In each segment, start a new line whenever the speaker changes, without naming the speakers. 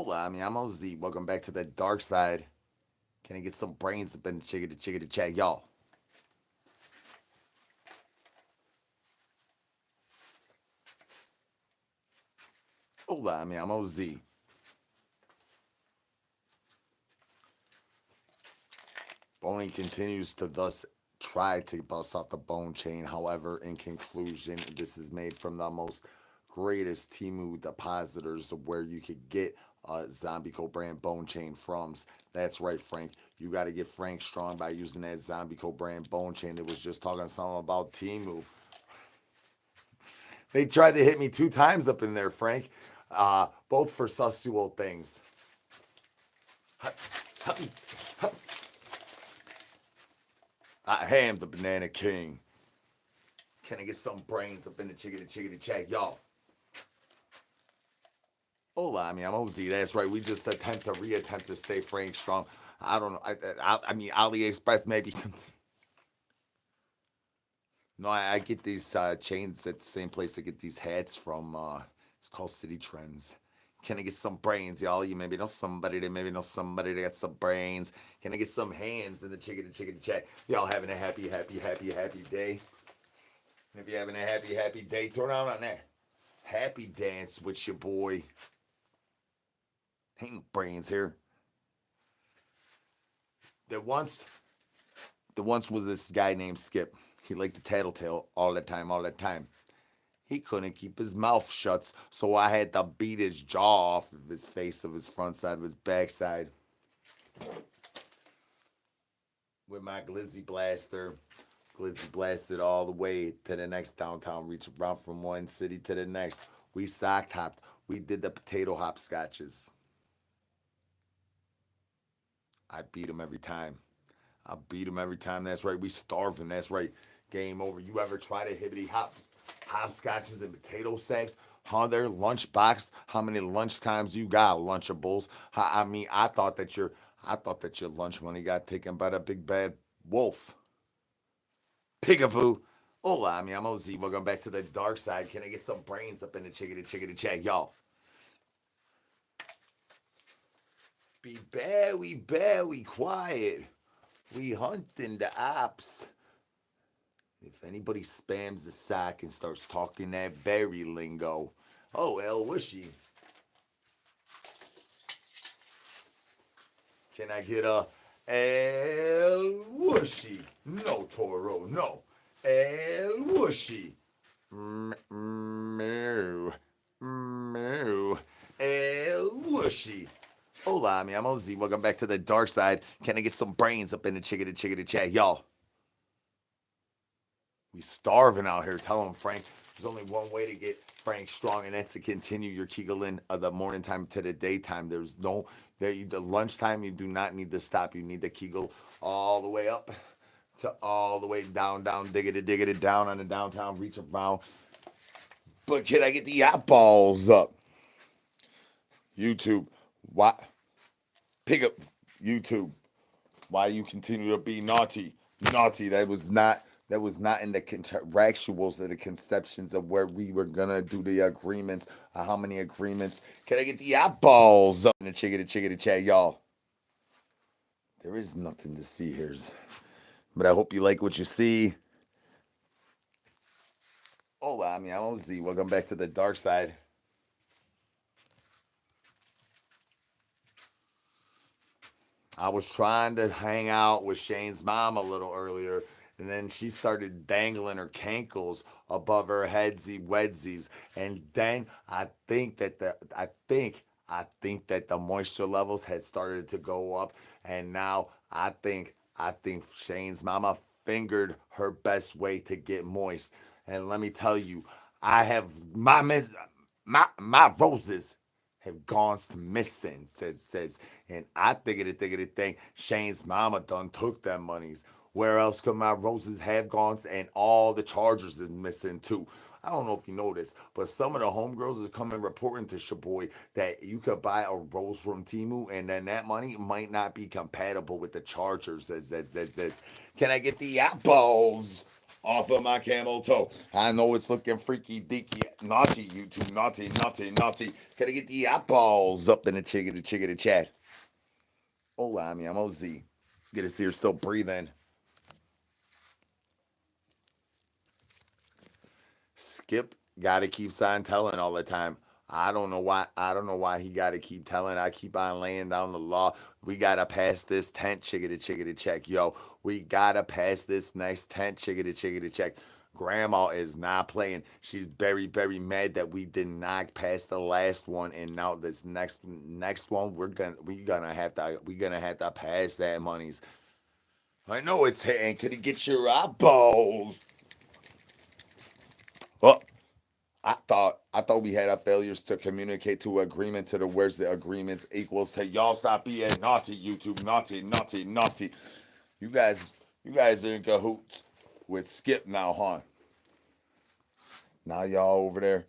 Hola, mi amo Z. Welcome back to the dark side. Can I get some brains up in the chickadee chat, y'all? Hola, mi amo Z. Boney continues to thus try to bust off the bone chain. However, in conclusion, this is made from the most greatest Timu depositors of where you could get Zombie Co brand bone chain from. That's right, Frank. You got to get Frank strong by using that Zombie Co brand bone chain. It was just talking something about Timu. They tried to hit me 2 times up in there, Frank, both for sexual things. I am the Banana King. Can I get some brains up in the chickadee chat, y'all? Hola, I mean, I'm OZ. That's right. We just reattempt to stay Frank strong. I don't know. I mean, AliExpress maybe. No, I get these chains at the same place I get these hats from. It's called City Trends. Can I get some brains, y'all? You maybe know somebody that got some brains. Can I get some hands in the chickadee chat? Y'all having a happy day? And if you're having a happy day, throw down on that happy dance with your boy. Ain't no brains here. There once, there once was this guy named Skip. He liked to tattletale all the time, all the time. He couldn't keep his mouth shut, so I had to beat his jaw off of his face, of his front side, of his back side with my Glizzy Blaster. Glizzy blasted all the way to the next downtown, reach around from one city to the next. We sock hopped. We did the potato hop scotches. I beat him every time. I beat him every time. That's right. We starve him. That's right. Game over. You ever try to hibbity hopscotches and potato sacks? Huh? Their lunchbox. How many lunch times you got, Lunchables? I mean, I thought that your lunch money got taken by the big bad wolf. Pigaboo. Hola, I mean, I'm OZ. Welcome back to the dark side. Can I get some brains up in the chickadee chat, y'all? Be very quiet. We hunting the ops. If anybody spams the sack and starts talking that berry lingo, oh, El Wishy. Can I get a El Wishy? No, Toro, no. El Wishy. Moo. Moo. El Wishy. Hola, mi amo Z. Welcome back to the dark side. Can I get some brains up in the chickadee chat, y'all? We starving out here. Tell him, Frank. There's only one way to get Frank strong, and that's to continue your Kegelin of the morning time to the daytime. There's no the lunchtime. You do not need to stop. You need to Kegel all the way up to all the way down, diggity down on the downtown, reach around. But can I get the eyeballs up? YouTube, why? Pick up YouTube. Why you continue to be naughty? Naughty. That was not in the contractuals or the conceptions of where we were gonna do the agreements. How many agreements? Can I get the eyeballs up in the chickadee chat, y'all? There is nothing to see here, but I hope you like what you see. Oh, I mean, I'm Z. Welcome back to the dark side. I was trying to hang out with Shane's mom a little earlier, and then she started dangling her cankles above her headsy wedsies. And then I think that the moisture levels had started to go up, and now I think Shane's mama fingered her best way to get moist. And let me tell you, I have my roses have gone missing, says, and I think Shane's mama done took them monies. Where else could my roses have gone? And all the chargers is missing too. I don't know if you know this, but some of the homegirls is coming reporting to Shaboy that you could buy a rose from Timu, and then that money might not be compatible with the chargers. Says. Can I get the apples? off of my camel toe. I know it's looking freaky deaky, naughty, YouTube, naughty, naughty, naughty. Gotta get the eyeballs up in the chickadee chat. Hola, mi amo Z. Get to see her still breathing. Skip gotta keep sign telling all the time. I don't know why. I don't know why he got to keep telling. I keep on laying down the law. We gotta pass this tent, chickadee check, yo. We gotta pass this next tent, chickadee check. Grandma is not playing. She's very mad that we did not pass the last one, and now this next one we gonna have to pass that monies. I know it's hitting. Could he get your eyeballs? Oh, I thought we had our failures to communicate to agreement to the where's the agreements equals to y'all stop being naughty, YouTube, naughty, naughty, naughty. You guys you guys are in cahoots with Skip now, huh? Now y'all over there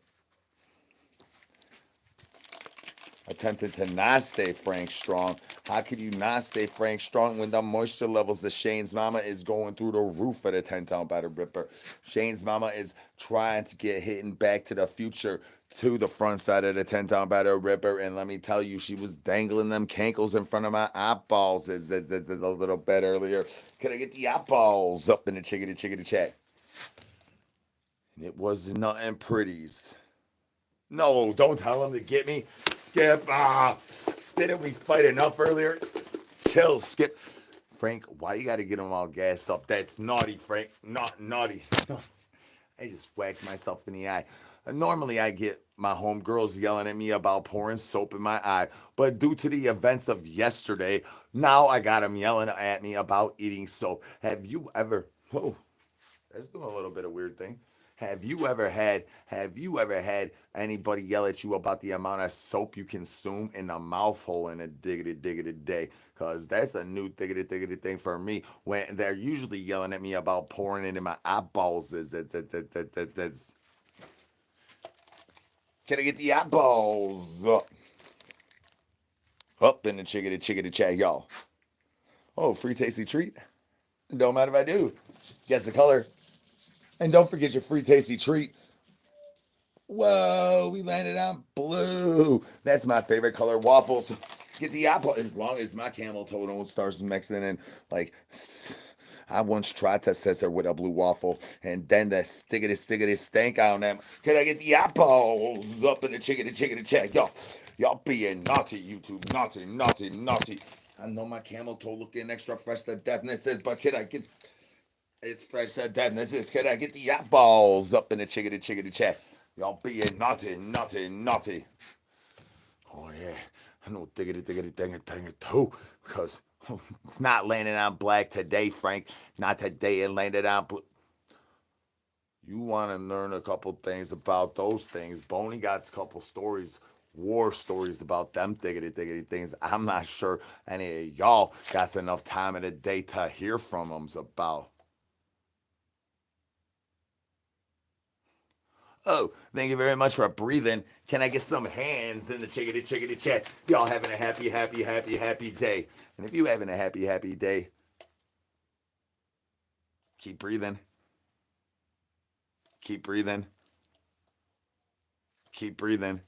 attempting to not stay Frank Strong. How could you not stay Frank Strong when the moisture levels of Shane's mama is going through the roof of the 10-town battle ripper? Shane's mama is trying to get hitting back to the future to the front side of the 10-town battle ripper. And let me tell you, she was dangling them cankles in front of my eyeballs as a little bit earlier. Could I get the eyeballs up in the chickadee chat? And it was nothing pretties. No, don't tell him to get me. Skip. Didn't we fight enough earlier? Chill, Skip. Frank, why you gotta get him all gassed up? That's naughty, Frank. Not naughty. I just whacked myself in the eye. Normally, I get my homegirls yelling at me about pouring soap in my eye. But due to the events of yesterday, now I got them yelling at me about eating soap. Have you ever... Oh, that's doing a little bit of weird thing. Have you ever had anybody yell at you about the amount of soap you consume in a mouthful in a diggity day? Cause that's a new diggity thing for me. When they're usually yelling at me about pouring it in my eyeballs. Can I get the eyeballs up in the chickadee chat, y'all? Oh, free tasty treat. Don't matter if I do. Guess the color. And don't forget your free tasty treat. Whoa, we landed on blue. That's my favorite color, waffles. Get the apple as long as my camel toe don't start mixing in. Like, I once tried to scissor with a blue waffle, and then the stickity stank on them. Can I get the apples up in the chickadee check? Y'all being naughty, YouTube. Naughty, naughty, naughty. I know my camel toe looking extra fresh to deathness is, but can I get... It's fresh to deathness is. Can I get the eyeballs up in the chickadee chat? Y'all being naughty, naughty, naughty. Oh yeah, I know diggity thing too, because it's not landing on black today, Frank. Not today. It landed on blue. You want to learn a couple things about those things? Boney got a couple stories, war stories about them diggity things. I'm not sure any of y'all got enough time in the day to hear from them about. Oh, thank you very much for breathing. Can I get some hands in the chickadee chat? Y'all having a happy day. And if you having a happy day, keep breathing. Keep breathing. Keep breathing.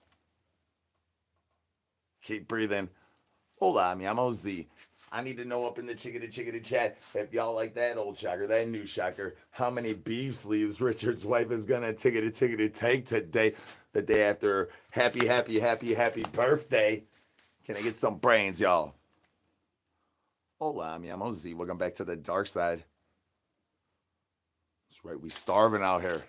Keep breathing. Hola, mi amo Z. I need to know up in the chickadee chat if y'all like that old shocker, that new shocker, how many beef sleeves Richard's wife is gonna tickety take today, the day after happy birthday. Can I get some brains, y'all? Hola, mi amo Z. Welcome back to the dark side. That's right, we starving out here.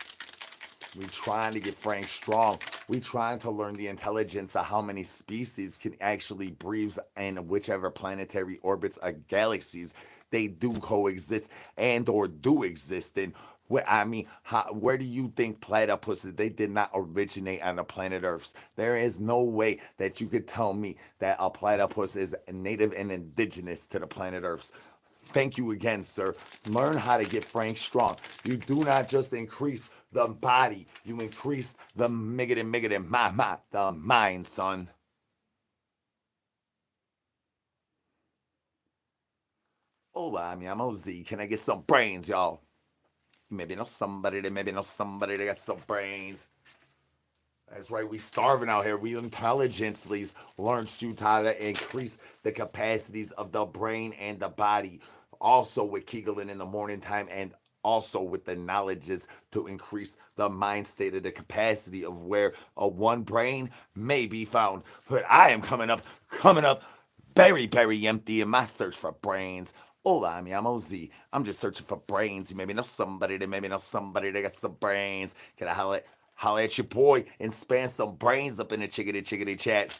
We trying to get Frank strong. We trying to learn the intelligence of how many species can actually breathe in whichever planetary orbits of galaxies they do coexist and or do exist in. Where do you think platypuses? They did not originate on the planet Earth. There is no way that you could tell me that a platypus is native and indigenous to the planet Earth. Thank you again, sir. Learn how to get Frank strong. You do not just increase the body, you increase the the mind, son. Hola, mi amo Z. Can I get some brains, y'all? Maybe know somebody that got some brains. That's right, we starving out here. We intelligently learn how to increase the capacities of the brain and the body. Also with Kegelin in the morning time and also with the knowledges to increase the mind state of the capacity of where a one brain may be found. But I am coming up very, very empty in my search for brains. Hola, mi amo Z. I'm just searching for brains. You maybe know somebody that got some brains. Can I holla at your boy and span some brains up in the chickadee chat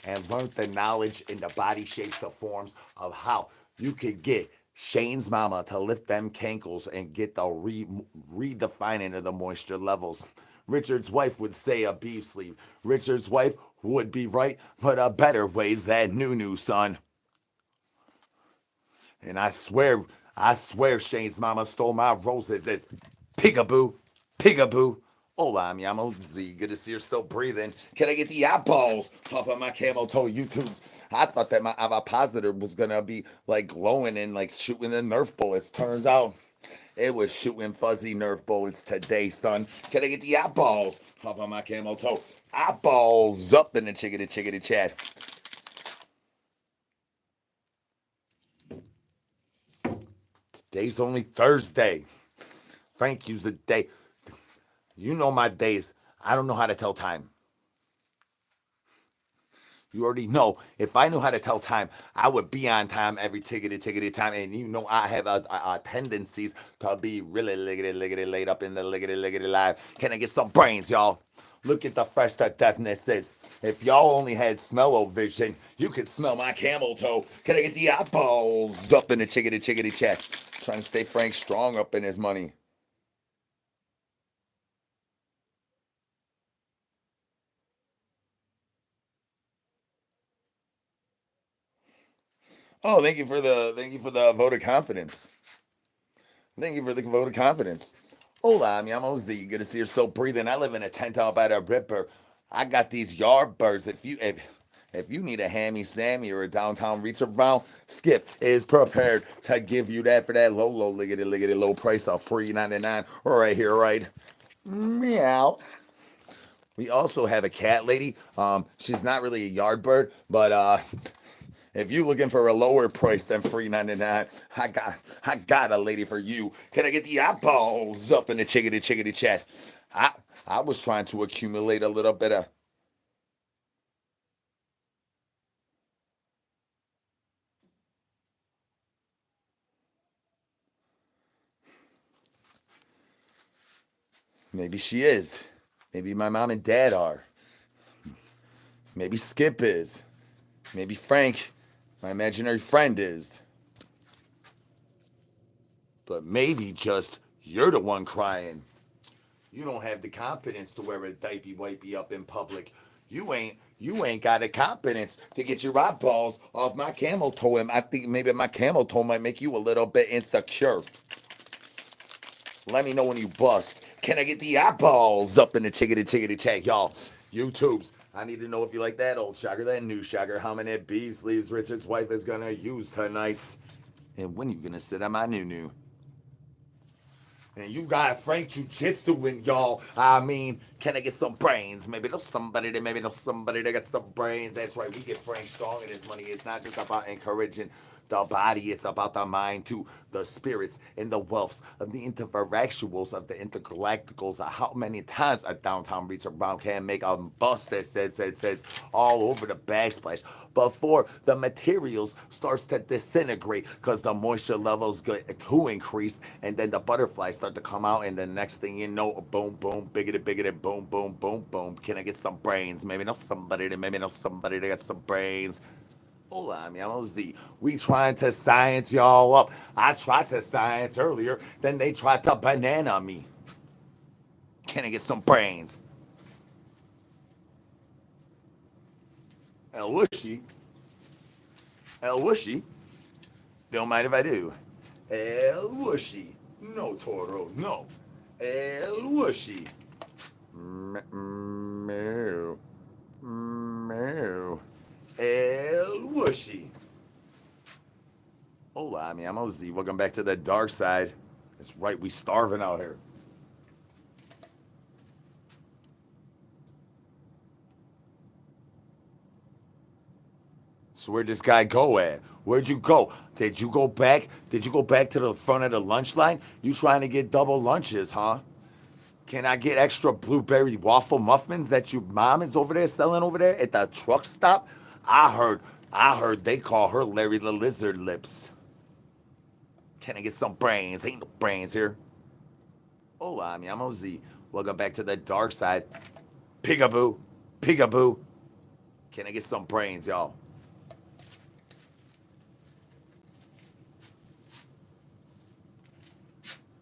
and learn the knowledge in the body shapes of forms of how you could get Shane's mama to lift them cankles and get the redefining of the moisture levels. Richard's wife would say a beef sleeve. Richard's wife would be right, but a better way's that new son. And I swear Shane's mama stole my roses as peekaboo, peekaboo. Hola, mi amo Z. Good to see you're still breathing. Can I get the eyeballs off of my camel toe YouTubes? I thought that my avappositor was gonna be like glowing and like shooting the Nerf bullets. Turns out it was shooting fuzzy Nerf bullets today, son. Can I get the eyeballs off of my camel toe? Eyeballs up in the chickadee chat. Today's only Thursday. Thank you's a day. You know my days. I don't know how to tell time. You already know. If I knew how to tell time, I would be on time every tickety time. And you know I have a tendencies to be really liggity laid up in the liggity live. Can I get some brains, y'all? Look at the fresh that deafness is. If y'all only had smell-o-vision, you could smell my camel toe. Can I get the eyeballs up in the chickadee chat? Trying to stay Frank strong up in his money. Oh, thank you for the vote of confidence. Thank you for the vote of confidence. Hola, mi amo Z. Good to see you're still breathing. I live in a tent out by the ripper. I got these yard birds. If you need a hammy Sammy or a downtown reach around, Skip is prepared to give you that for that low liggity low price of $3.99 right here, right? Meow. We also have a cat lady. She's not really a yard bird, but if you looking for a lower price than $3.99, I got a lady for you. Can I get the eyeballs up in the chickadee chat? I was trying to accumulate a little bit of. Maybe she is. Maybe my mom and dad are. Maybe Skip is. Maybe Frank, my imaginary friend, is. But maybe just you're the one crying. You don't have the confidence to wear a diaper wipey up in public. You ain't got the confidence to get your eyeballs off my camel toe. And I think maybe my camel toe might make you a little bit insecure. Let me know when you bust. Can I get the eyeballs up in the chickadee chat, y'all? YouTubes. I need to know if you like that old shocker, that new shocker. How many beef sleeves Richard's wife is gonna use tonight? And when you gonna sit on my new? And you got Frank Jiu-Jitsu in y'all. I mean, can I get some brains? Maybe somebody that got some brains. That's right, we get Frank strong in his money. It's not just about encouraging the body, it's about the mind too. The spirits and the wealths of the interactuals of the intergalacticals. How many times a downtown reach around can make a bus that says all over the backsplash before the materials starts to disintegrate because the moisture levels get to increase and then the butterflies start to come out and the next thing you know, boom, boom, biggity, boom, boom, boom, boom. Can I get some brains? Maybe know somebody that got some brains. Hold on, man. I'm Z. We trying to science y'all up. I tried to science earlier, then they tried to banana me. Can I get some brains? El Wushy. El Wushy. Don't mind if I do. El Wushy. No, Toro, no. El Wushy. Meow. Meow. El Wushy. Hola, mi amo Z. Welcome back to the dark side. That's right, we starving out here. So where'd this guy go at? Where'd you go? Did you go back? Did you go back to the front of the lunch line? You trying to get double lunches, huh? Can I get extra blueberry waffle muffins that your mom is over there selling over there at the truck stop? I heard, I heard they call her Larry the Lizard Lips. Can I get some brains? Ain't no brains here. Hola, mi amo Z. Welcome back to the dark side. Peekaboo, peekaboo. Can I get some brains, y'all?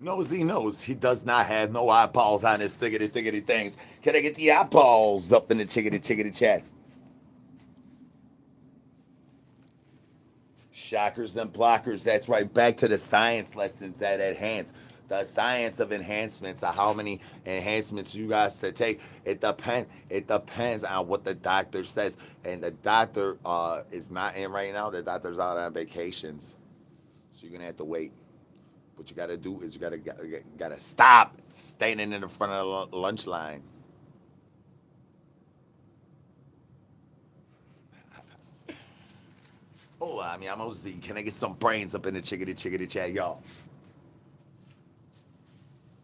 Nosy knows he does not have no eyeballs on his thiggity thiggity things. Can I get the eyeballs up in the chickity chickity chat? Shockers and blockers. That's right. Back to the science lessons at hands. The science of enhancements, of how many enhancements you guys to take. It depends on what the doctor says. And the doctor is not in right now. The doctor's out on vacations. So you're gonna have to wait. What you gotta do is you gotta stop standing in the front of the lunch line. Hola, mi amo Z. Can I get some brains up in the chickity chickity chat, y'all?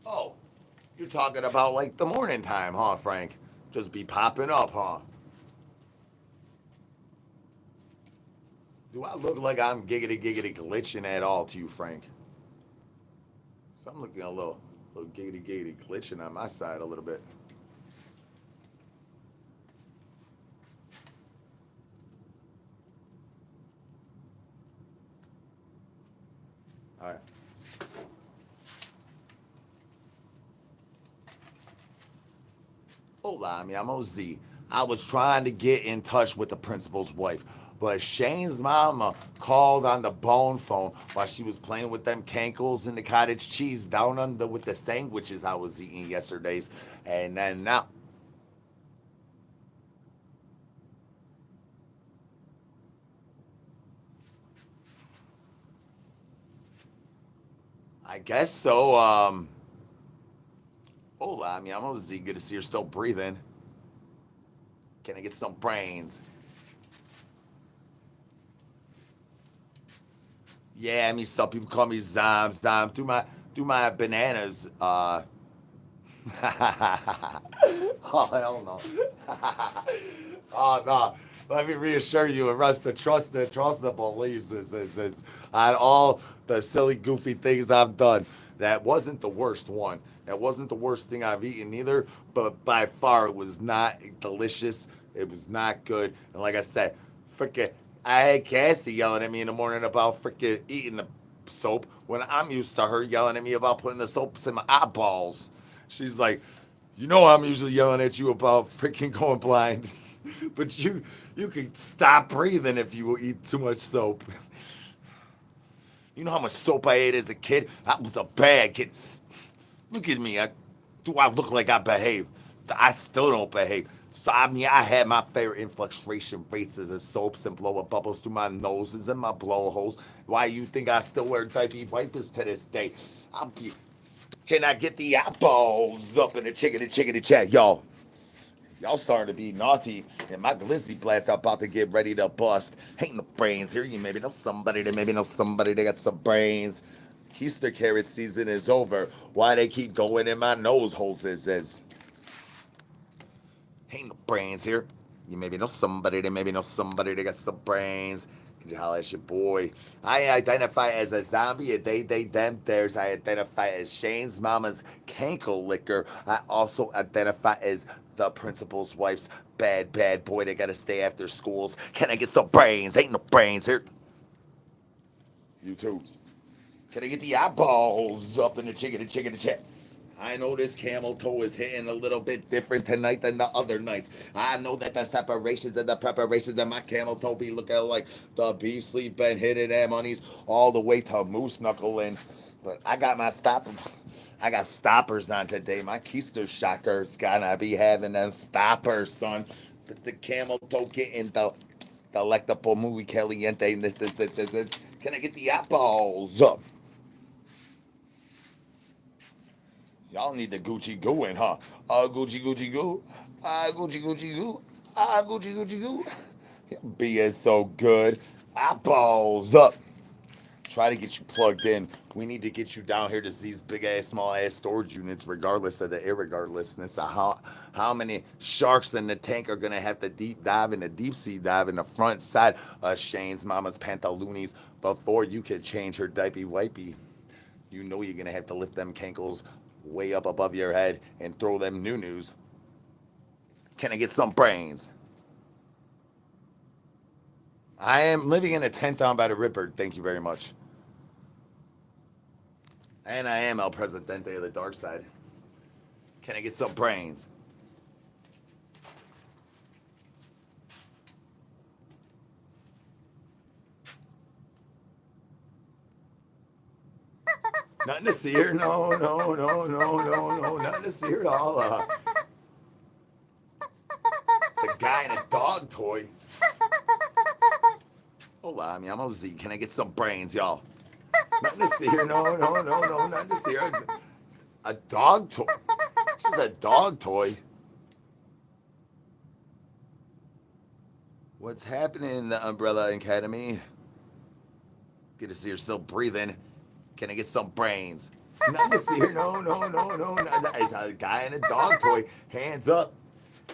Oh, you're talking about like the morning time, huh, Frank? Just be popping up, huh? Do I look like I'm giggity giggity glitching at all to you, Frank? So I'm looking a little giggity giggity glitching on my side a little bit. All right. Hola, mi amo Z. I was trying to get in touch with the principal's wife, but Shane's mama called on the bone phone while she was playing with them cankles and the cottage cheese down under with the sandwiches I was eating yesterday's. And then now, I guess so. Hola, mi amo Z. Good to see you're still breathing. Can I get some brains? Yeah, I mean, some people call me Zom, Zom. Do my bananas. Oh hell no. Oh no. Let me reassure you, and Russ, the beliefs is on all the silly, goofy things I've done. That wasn't the worst one. That wasn't the worst thing I've eaten either, but by far it was not delicious. It was not good. And like I said, freaking, I had Cassie yelling at me in the morning about freaking eating the soap when I'm used to her yelling at me about putting the soaps in my eyeballs. She's like, you know, I'm usually yelling at you about freaking going blind, but you can stop breathing if you eat too much soap. You know how much soap I ate as a kid? I was a bad kid. Look at me. Do I look like I behave? I still don't behave. So I mean, I had my favorite infiltration races and soaps and blow up bubbles through my noses and my blowholes. Why you think I still wear diaper wipers to this day? I'll be. Can I get the eyeballs up in the chickadee chat, y'all? Y'all starting to be naughty, and my glizzy blast about to get ready to bust. Ain't no brains here. You maybe know somebody that maybe know somebody that got some brains. Keister carrot season is over. Why they keep going in my nose holes is ain't no brains here. You maybe know somebody that maybe know somebody that got some brains. Can you holler at your boy? I identify as a zombie, a they, them, theirs. I identify as Shane's mama's cankle liquor. I also identify as the principal's wife's bad boy. They gotta stay after schools. Can I get some brains? Ain't no brains here. YouTubes. Can I get the eyeballs up in the chicken chat? I know this camel toe is hitting a little bit different tonight than the other nights. I know that the separations and the preparations of my camel toe be looking like the beef sleep been hitting them honeys all the way to moose knuckling. But I got my stoppers. I got stoppers on today. My keister shocker's gonna be having them stoppers, son. But the camel toe getting the delectable muy caliente. This. Can I get the eyeballs up? Y'all need the Gucci goo in, huh? Gucci Gucci goo. Gucci Gucci goo. Gucci Gucci goo. B is so good. Eyeballs up. Try to get you plugged in. We need to get you down here to these big ass, small ass storage units, regardless of the irregardlessness of how many sharks in the tank are gonna have to deep dive in the deep sea dive in the front side of Shane's mama's pantaloonies before you can change her diaper wipey. You know you're gonna have to lift them cankles way up above your head and throw them new-news. Can I get some brains? I am living in a tent down by the river. Thank you very much. And I am El Presidente of the dark side. Can I get some brains? Nothing to see here. No, no, no, no, no, no. Nothing to see here at all. It's a guy in a dog toy. Hola, mi amo Z. Can I get some brains, y'all? Nothing to see here. No, no, no, no. Nothing to see here. It's a dog toy. It's a dog toy. What's happening in the Umbrella Academy? Good to see you're still breathing. Can I get some brains? Nothing to see here. No, no, no, no. It's a guy in a dog toy. Hands up.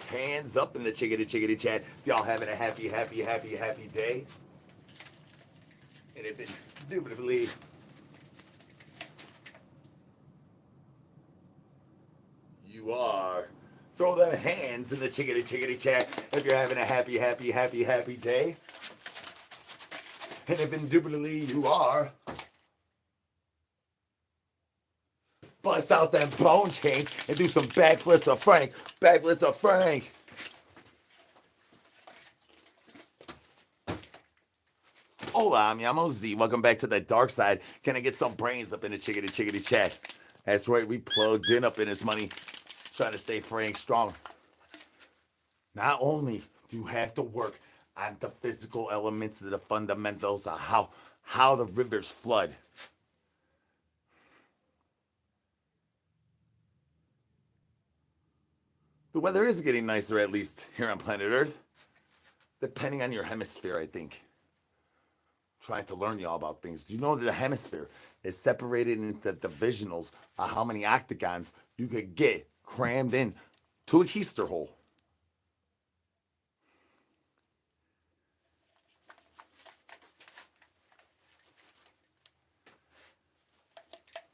Hands up in the chickadee chickadee chat. Y'all having a happy, happy, happy, happy day. And if it indubitably you are, throw them hands in the chickadee chickadee chat if you're having a happy, happy, happy, happy day. And if indubitably you are, bust out them bone chains and do some backflips of Frank. Backflips of Frank. Hola, mi amo Z. Welcome back to the dark side. Can I get some brains up in the chickadee chickadee chat? That's right, we plugged in up in this money, trying to stay Frank strong. Not only do you have to work on the physical elements of the fundamentals of how the rivers flood. The weather is getting nicer, at least here on planet Earth, depending on your hemisphere, I think. Trying to learn y'all about things. Do you know that the hemisphere is separated into divisionals of how many octagons you could get crammed in to a keister hole?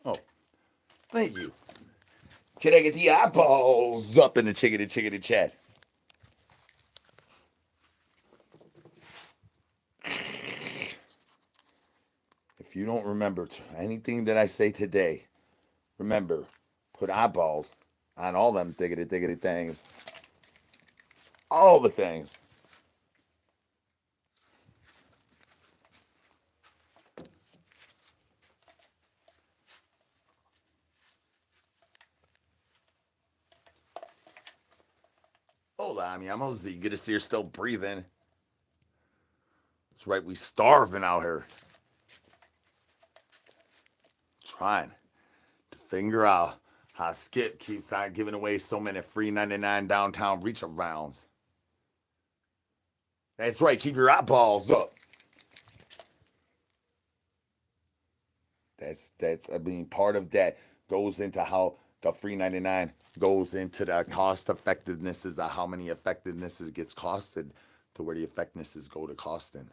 Oh, thank you. Can I get the eyeballs up in the chickadee chat? If you don't remember anything that I say today, remember, put eyeballs on all them diggity things. All the things. Hola, mi amo Z. Good to see you're still breathing. That's right, we starving out here. Trying to figure out how Skip keeps on giving away so many free 99 downtown reach arounds. That's right, keep your eyeballs up. I mean, part of that goes into how the free 99 goes into the cost effectivenesses of how many effectivenesses gets costed to where the effectivenesses go to costing.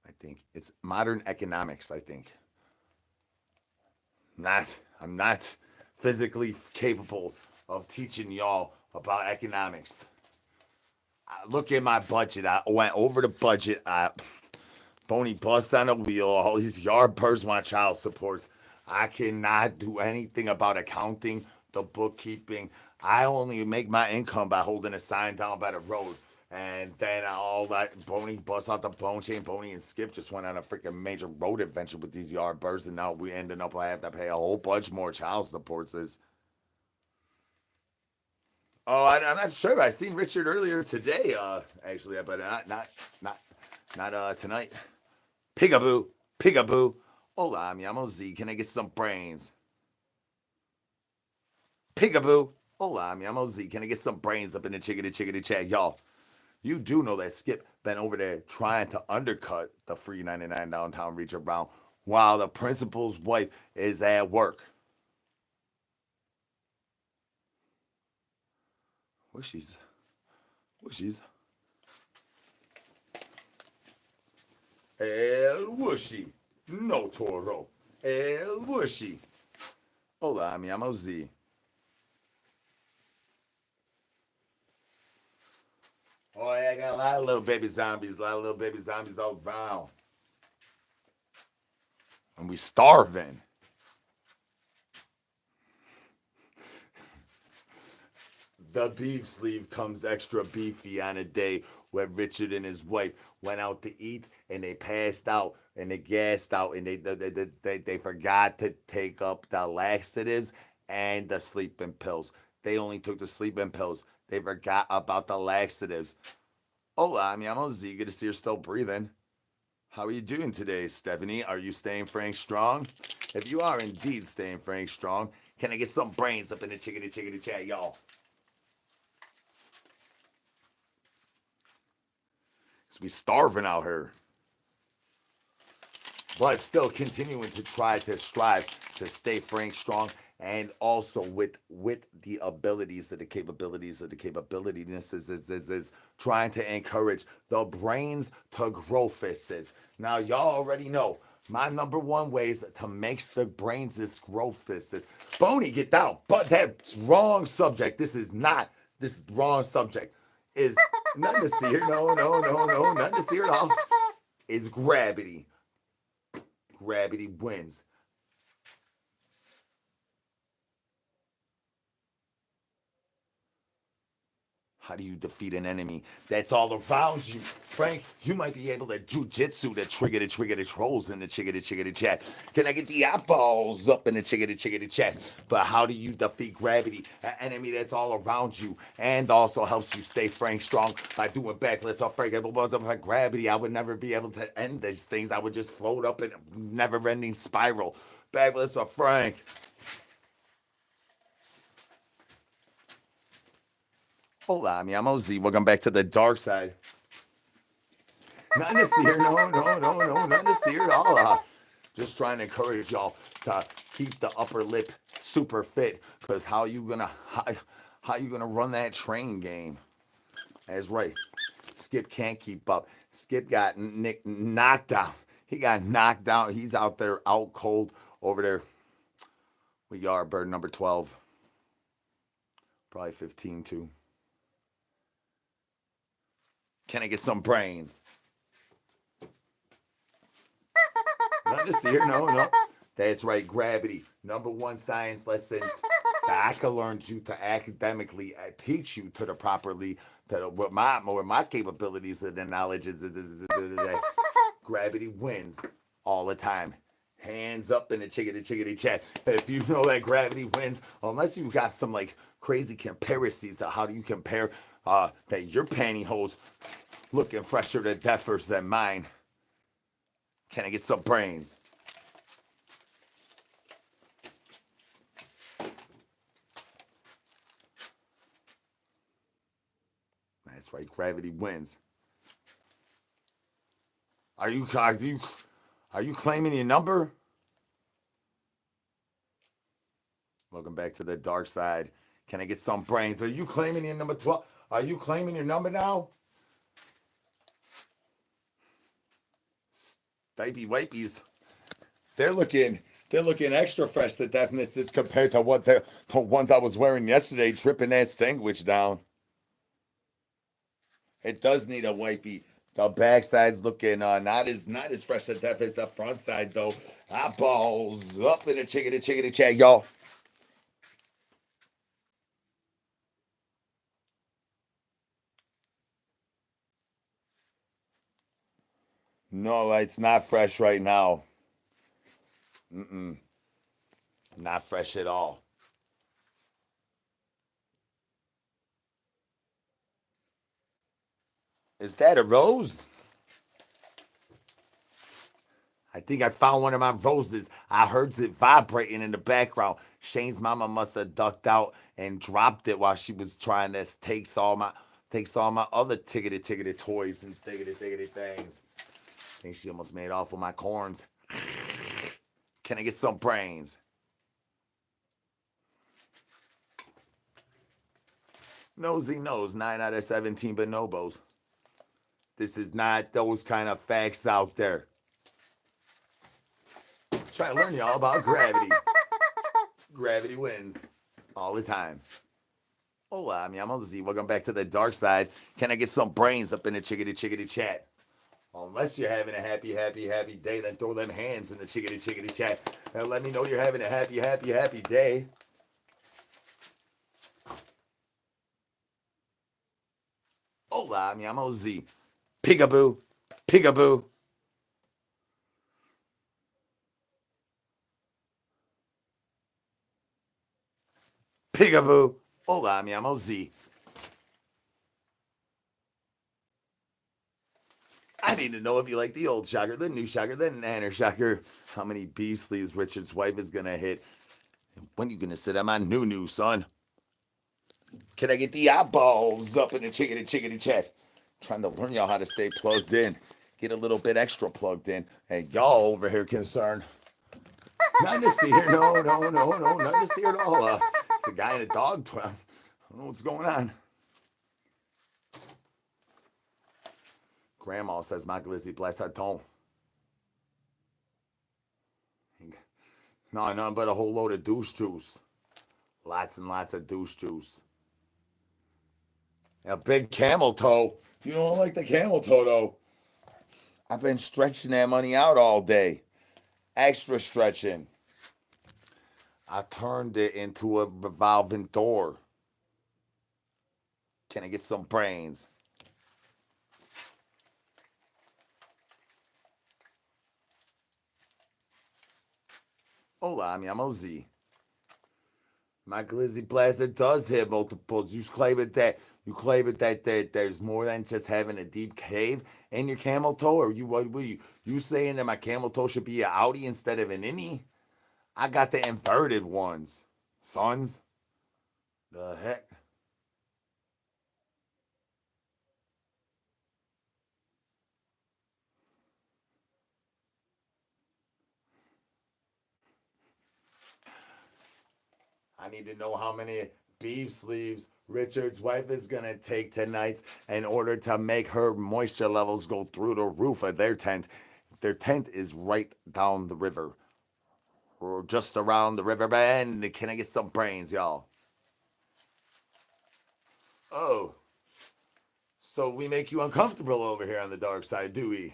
I think it's modern economics, I think. I'm not physically capable of teaching y'all about economics. Look at my budget. I went over the budget. Boney bust on a wheel. All these yardbirds want child supports. I cannot do anything about accounting, the bookkeeping. I only make my income by holding a sign down by the road. And then all that Boney bust out the bone chain. Boney and Skip just went on a freaking major road adventure with these yardbirds, and now we ending up I have to pay a whole bunch more child supports. Oh, I'm not sure. I seen Richard earlier today. Actually, but not tonight. Pigaboo, pigaboo. Hola, mi amo Z. Can I get some brains? Peekaboo. Hola, mi amo Z. Can I get some brains up in the chickadee chat? Y'all, you do know that Skip been over there trying to undercut the free 99 downtown Reacher Brown while the principal's wife is at work. Wishies. Wishies. El Whooshy. No Toro. El Whooshy. Hola, mi amo Z. Oh, yeah, I got a lot of little baby zombies, all around. And we starving. The beef sleeve comes extra beefy on a day where Richard and his wife went out to eat and they passed out and they gassed out and they forgot to take up the laxatives and the sleeping pills. They only took the sleeping pills. They forgot about the laxatives. Hola, mi amo Z. Good to see you're still breathing. How are you doing today, Stephanie? Are you staying Frank strong? If you are indeed staying Frank strong, can I get some brains up in the chickadee chat, y'all? Because we starving out here. But still continuing to try to strive to stay Frank strong and also with the abilities of the capabilities of the capabilitiness is trying to encourage the brains to grow fists. Now y'all already know my number one ways to make the brains this grow fists. Boney, get down. But that's wrong subject. This is wrong subject. Is nothing to see here. No, nothing to see here at all. Is gravity. Gravity wins. How do you defeat an enemy that's all around you? Frank, you might be able to jujitsu the trigger trolls in the chickadee chat. Can I get the eyeballs up in the chickadee chat? But how do you defeat gravity, an enemy that's all around you and also helps you stay Frank strong by doing backflips off Frank? If it wasn't for gravity, I would never be able to end these things. I would just float up in a never-ending spiral. Backflips off Frank. Hola, mi amo Z. Welcome back to the dark side. Nothing to see here. No. Nothing to see here at all. Just trying to encourage y'all to keep the upper lip super fit. Because how you gonna run that train game? That's right. Skip can't keep up. Skip got knocked out. He got knocked out. He's out there out cold over there. We are bird number 12. Probably 15 too. Can I get some brains? Nothing to see here. No. That's right. Gravity. Number one science lessons that I can learn you to academically teach you to the properly to what my capabilities and the knowledge is gravity wins all the time. Hands up in the chickadee chat. If you know that gravity wins, unless you got some like crazy comparisons to how do you compare that your pantyhose looking fresher to death than mine. Can I get some brains? That's right, gravity wins. Are you claiming your number? Welcome back to the dark side. Can I get some brains? Are you claiming your number 12? Are you claiming your number now? Stipey wipies. They're looking extra fresh to deafness as compared to what the ones I was wearing yesterday, tripping that sandwich down. It does need a wipey. The backside's looking not as fresh to death as the front side though. Eyeballs up in the chickadee chat, y'all. No, it's not fresh right now. Not fresh at all. Is that a rose? I think I found one of my roses. I heard it vibrating in the background. Shane's mama must have ducked out and dropped it while she was trying to takes all my other ticketed toys and ticketed things. I think she almost made off with my corns. Can I get some brains? Nosy knows 9 out of 17 bonobos. This is not those kind of facts out there. Trying to learn y'all about gravity. Gravity wins all the time. Hola, mi amo Z. Welcome back to the dark side. Can I get some brains up in the chickadee chat? Unless you're having a happy day, then throw them hands in the chickadee chat and let me know you're having a happy day. Hola, mi amo Z. Peekaboo, peekaboo. Peekaboo. Hola, mi amo Z. I need to know if you like the old shocker, the new shocker, the nanner shocker. How many beef sleeves Richard's wife is gonna hit? And when you gonna sit on my new son? Can I get the eyeballs up in the chickadee chat? Trying to learn y'all how to stay plugged in. Get a little bit extra plugged in. And y'all over here concerned. Nothing to see here. No. Nothing to see here at all. It's a guy in a dog. I don't know what's going on. Grandma says my glizzy bless I don't. No, nothing but a whole load of douche juice. Lots and lots of douche juice. A big camel toe. You don't like the camel toe though. I've been stretching that money out all day. Extra stretching. I turned it into a revolving door. Can I get some brains? Hola, mi amo Z. My glizzy blaster does hit multiples. You claim it that there's more than just having a deep cave in your camel toe, or you saying that my camel toe should be an outie instead of an innie? I got the inverted ones, sons. The heck. I need to know how many beef sleeves Richard's wife is gonna take tonight in order to make her moisture levels go through the roof of their tent. Their tent is right down the river, or just around the river bend. Can I get some brains, y'all? Oh, so we make you uncomfortable over here on the dark side, do we?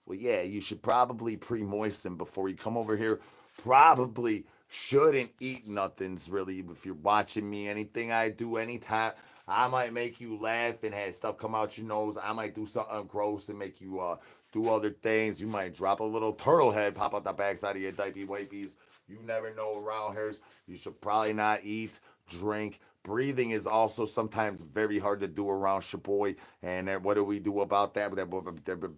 Well, yeah, you should probably pre-moisten before you come over here. Probably shouldn't eat nothings really if you're watching me. Anything I do, anytime, I might make you laugh and have stuff come out your nose. I might do something gross and make you do other things. You might drop a little turtle head pop out the backside of your diaper wipies. You never know around here. You should probably not eat, drink. Breathing is also sometimes very hard to do around Shaboy. And what do we do about that?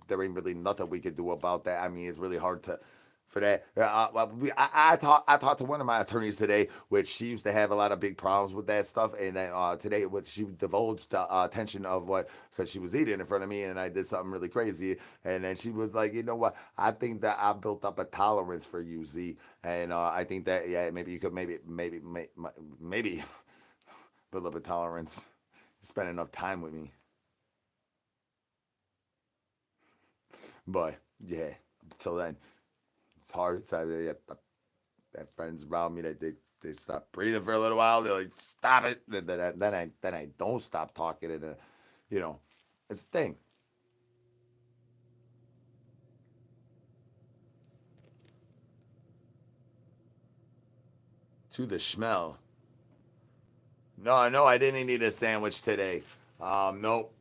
There ain't really nothing we could do about that. I mean, it's really hard to for that. I talked to one of my attorneys today, which she used to have a lot of big problems with that stuff, and then today, what she divulged the attention of what because she was eating in front of me, and I did something really crazy, and then she was like, you know what? I think that I built up a tolerance for you, Z, and I think that yeah, maybe you could maybe build up a tolerance. Spend enough time with me, but yeah. Until then, it's hard. So yeah, I have friends around me that they stop breathing for a little while. They're like, stop it. Then I don't stop talking, and you know, it's the thing. To the smell. No, I didn't eat a sandwich today. Nope.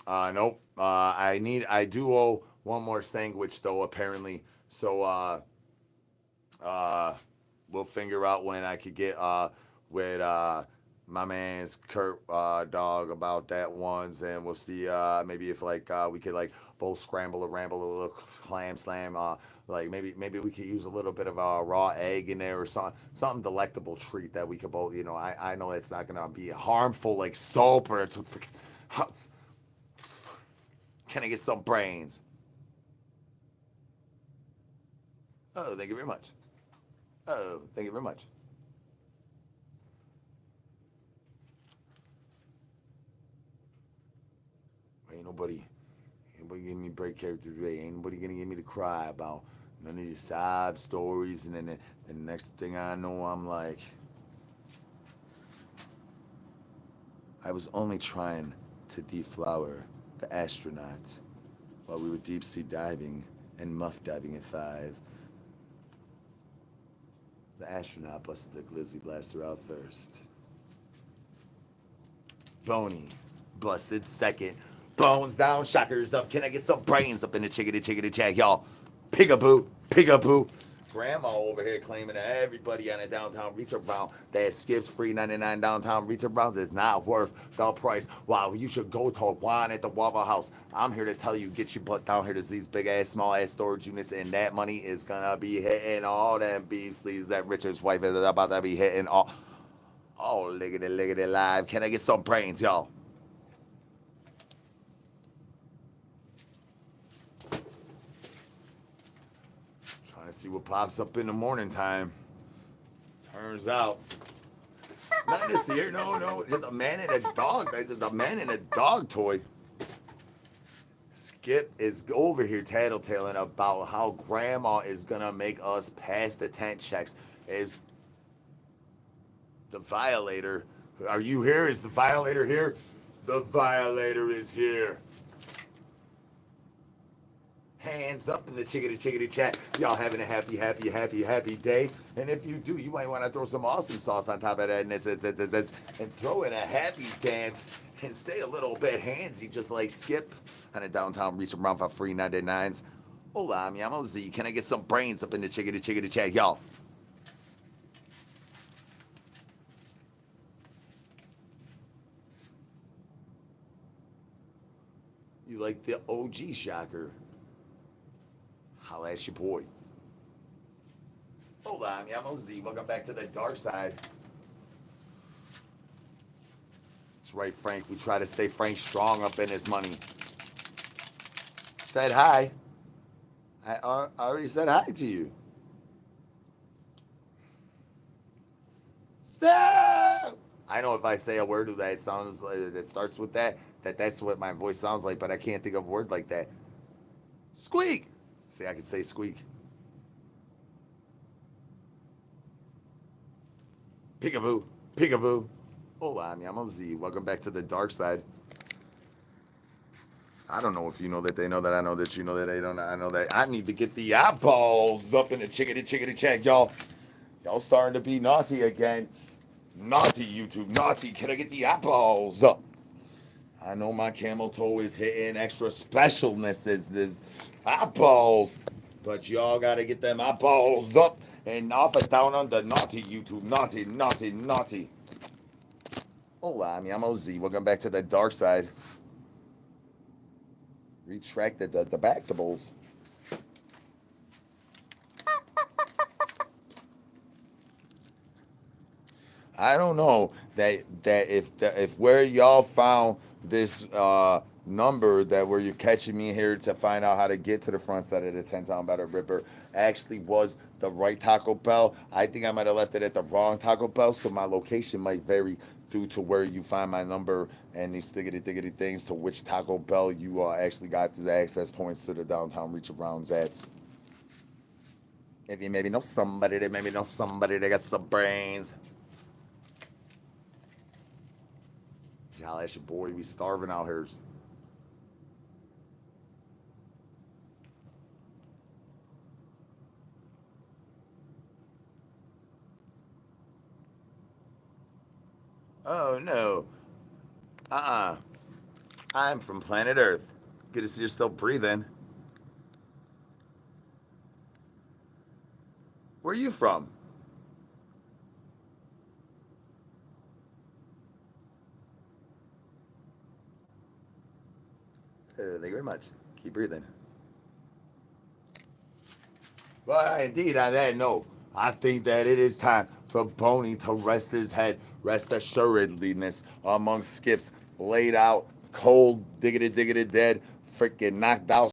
Nope. I do owe one more sandwich though, apparently. So uh we'll figure out when I could get with my man's Kurt dog about that ones, and we'll see maybe if like we could like both scramble or ramble a little clam slam. Maybe we could use a little bit of raw egg in there or something delectable treat that we could both. I know it's not gonna be harmful like soap or it's. Can I get some brains? Oh, thank you very much. Oh, thank you very much. Ain't nobody give me break character today. Ain't nobody gonna get me to cry about none of these sob stories. And then the next thing I know, I'm like, I was only trying to deflower the astronauts while we were deep sea diving and muff diving at 5. The astronaut busted the glizzy blaster out first. Boney busted second. Bones down, shockers up. Can I get some brains up in the chickadee jack, y'all? Pigaboo, pigaboo. Grandma over here claiming that everybody on a downtown Reacher Brown that skips free 99 downtown Reacher Browns is not worth the price. Wow, you should go to Juan at the Waffle House. I'm here to tell you, get your butt down here to these big ass, small ass storage units, and that money is gonna be hitting all them beef sleeves that Richard's wife is about to be hitting all. Oh, lickety live. Can I get some brains, y'all? Trying to see what pops up in the morning time. Turns out, not this year. No, just a man and a dog. Just a man and a dog toy. Skip is over here tattletaling about how grandma is gonna make us pass the tent checks. Is the violator? Are you here? Is the violator here? The violator is here. Hands up in the chickadee chat. Y'all having a happy day. And if you do, you might want to throw some awesome sauce on top of that and throw in a happy dance and stay a little bit handsy, just like Skip on a downtown reaching around for free 99s. Hola, mi amo Z. Can I get some brains up in the chickadee chat, y'all? You like the OG shocker? Holla at your boy. Hola, mi amo Z. Welcome back to the dark side. That's right, Frank. We try to stay Frank strong up in his money. Said hi. I already said hi to you. So, I know if I say a word that sounds that starts with that's what my voice sounds like, but I can't think of a word like that. Squeak. See, I can say squeak. Peekaboo, peekaboo. Hola, mi amo Z. Welcome back to the dark side. I don't know if you know that they know that I know that you know that they don't. I know that I need to get the eyeballs up in the chickadee check, y'all. Y'all starting to be naughty again. Naughty YouTube, naughty. Can I get the eyeballs up? I know my camel toe is hitting extra specialnesses, is eyeballs. But y'all gotta get them eyeballs up and off and down on the naughty YouTube. Naughty, naughty, naughty. Hola, mi amo Z. Welcome back to the dark side. Retract the backables. I don't know that if where y'all found this number that where you're catching me here to find out how to get to the front side of the 10 town Battle Ripper actually was the right Taco Bell. I think I might have left it at the wrong Taco Bell, so my location might vary due to where you find my number and these thiggity things to which Taco Bell you actually got the access points to the downtown reach arounds at. If you maybe know somebody that got some brains. Y'all, that's your boy. We starving out here. Oh no. Uh-uh. I'm from planet Earth. Good to see you're still breathing. Where are you from? Thank you very much. Keep breathing. But indeed, on that note, I think that it is time for Boney to rest his head. Rest assuredliness among skips. Laid out, cold, diggity, diggity, dead, freaking knocked out.